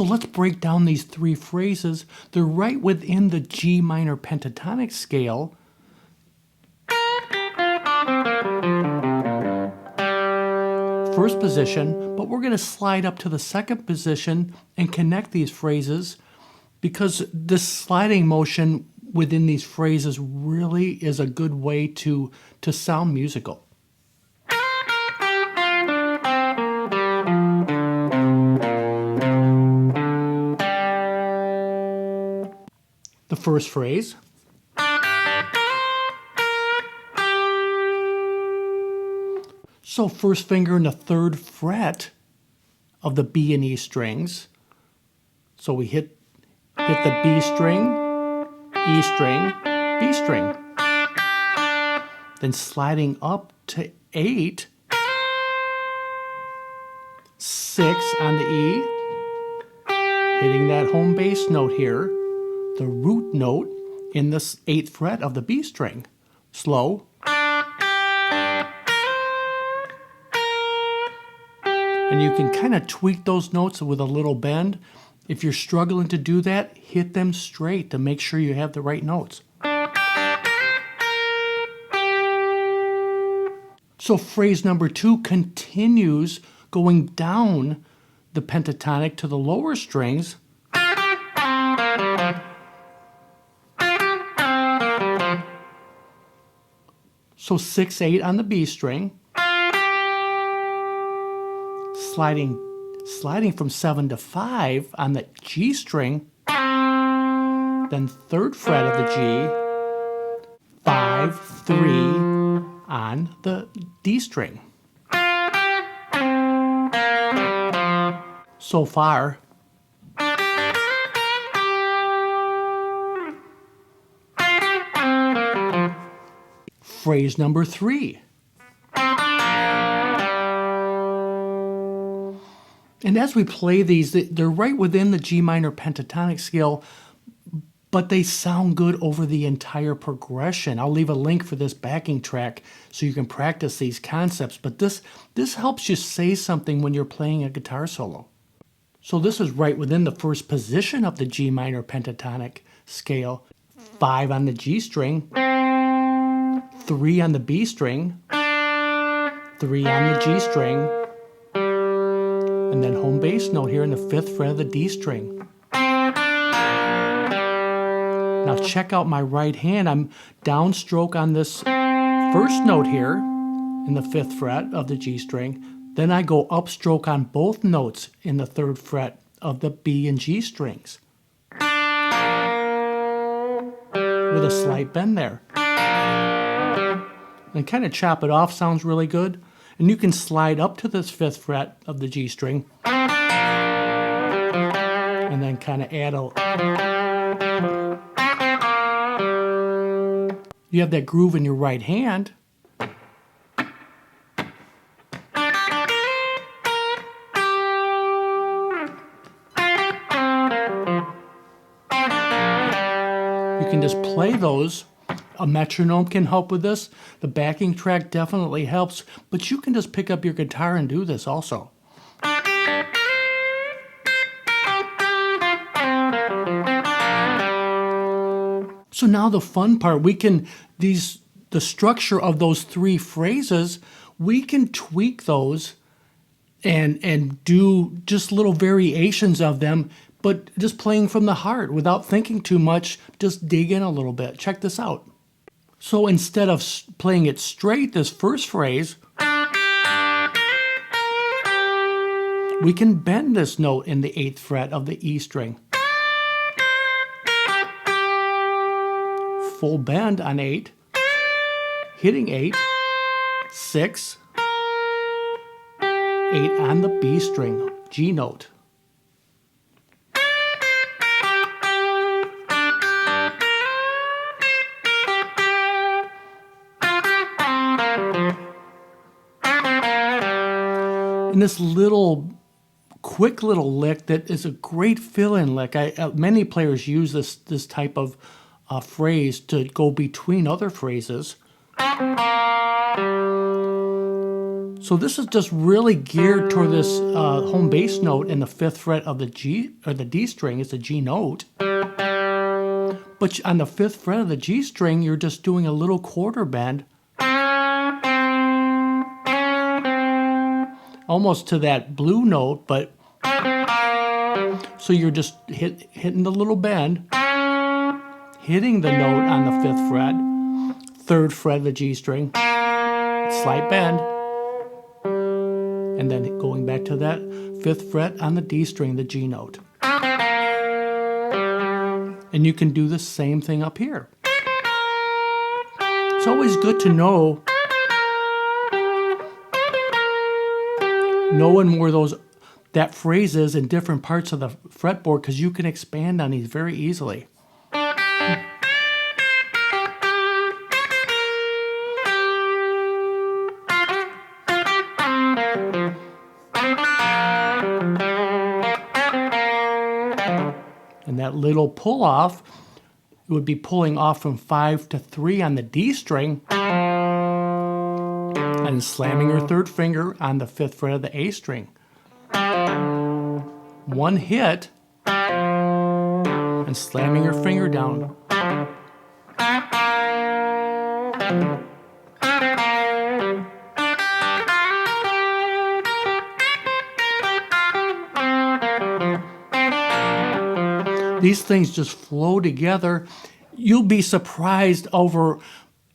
let's break down these three phrases. They're right within the G minor pentatonic scale. First position, but we're going to slide up to the second position and connect these phrases, because this sliding motion within these phrases really is a good way to sound musical. The first phrase. So first finger in the third fret of the B and E strings. So we hit the B string, E string, B string. Then sliding up to 8, 6 on the E, hitting that home bass note here, the root note in the 8th fret of the B string. Slow. And you can kind of tweak those notes with a little bend. If you're struggling to do that, hit them straight to make sure you have the right notes. So phrase number 2 continues going down the pentatonic to the lower strings. So 6, 8 on the B string. Sliding from 7 to 5 on the G string, then 3rd fret of the G, 5, 3 on the D string. So far. Phrase number 3. And as we play these, they're right within the G minor pentatonic scale, but they sound good over the entire progression. I'll leave a link for this backing track so you can practice these concepts, but this helps you say something when you're playing a guitar solo. So this is right within the first position of the G minor pentatonic scale. 5 on the G string, 3 on the B string, 3 on the G string, and then home bass note here in the 5th fret of the D string. Now check out my right hand. I'm downstroke on this first note here in the 5th fret of the G string. Then I go upstroke on both notes in the 3rd fret of the B and G strings, with a slight bend there. And kind of chop it off, sounds really good. And you can slide up to this 5th fret of the G string and then kind of add a... You have that groove in your right hand. You can just play those. A metronome can help with this. The backing track definitely helps, but you can just pick up your guitar and do this also. So now the fun part, the structure of those 3 phrases, we can tweak those and do just little variations of them, but just playing from the heart without thinking too much, just dig in a little bit. Check this out. So instead of playing it straight, this first phrase, we can bend this note in the 8th fret of the E string. Full bend on 8, hitting 8, 6, 8 on the B string, G note. And this quick little lick that is a great fill-in lick. Many players use this type of phrase to go between other phrases. So So this is just really geared toward this home bass note in the 5th fret of the G, or the D string. It's a G note. But on the 5th fret of the G string, you're just doing a little quarter bend, almost to that blue note, but so you're just hitting the little bend, hitting the note on the 5th fret, 3rd fret of the G string, slight bend, and then going back to that 5th fret on the D string, the G note. And you can do the same thing up here. It's always good to know knowing where that phrase is in different parts of the fretboard, because you can expand on these very easily. And that little pull off, it would be pulling off from 5 to 3 on the D string and slamming your 3rd finger on the 5th fret of the A string. One hit and slamming your finger down. These things just flow together. You'll be surprised over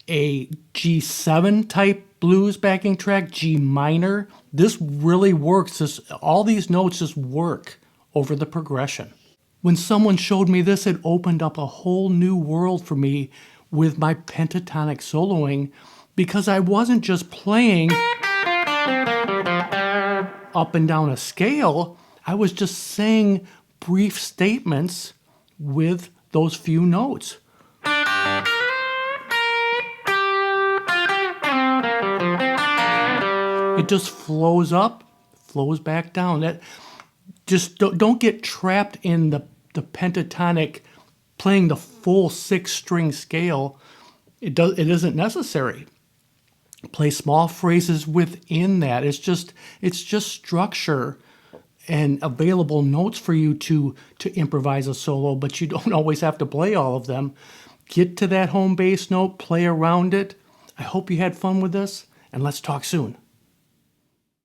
a G7 type blues backing track, G minor. This really works. All these notes just work over the progression. When someone showed me this, it opened up a whole new world for me with my pentatonic soloing, because I wasn't just playing up and down a scale. I was just saying brief statements with those few notes. It just flows up, flows back down. Just don't get trapped in the pentatonic, playing the full 6-string scale. It isn't necessary. Play small phrases within that. It's just structure and available notes for you to improvise a solo, but you don't always have to play all of them. Get to that home bass note, play around it. I hope you had fun with this, and let's talk soon.